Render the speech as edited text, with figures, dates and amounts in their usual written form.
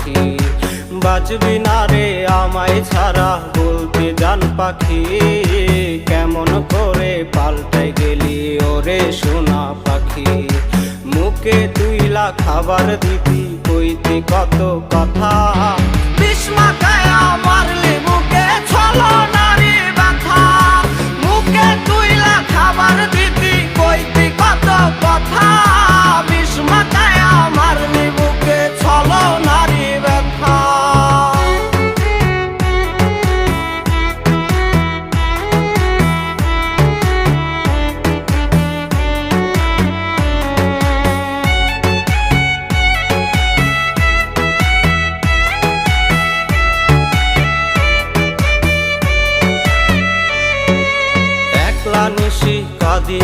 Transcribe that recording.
পাখি। বাঁচবি না রে আমায় ছাড়া বলতে জান পাখি, কেমন করে পাল্টে গেলি ওরে সোনা পাখি। মুখে তুইলা খাবার দিবি কইতি কত কথা, বিষ মাখায় মারলি মুখে ছলনারি ব্যথা। মুখে তুইলা খাবার দিবি কইতি কত কথা, বিষ মাখায় মারলি মুখে ছলনারি ব্যথা। নিশি কাঁদি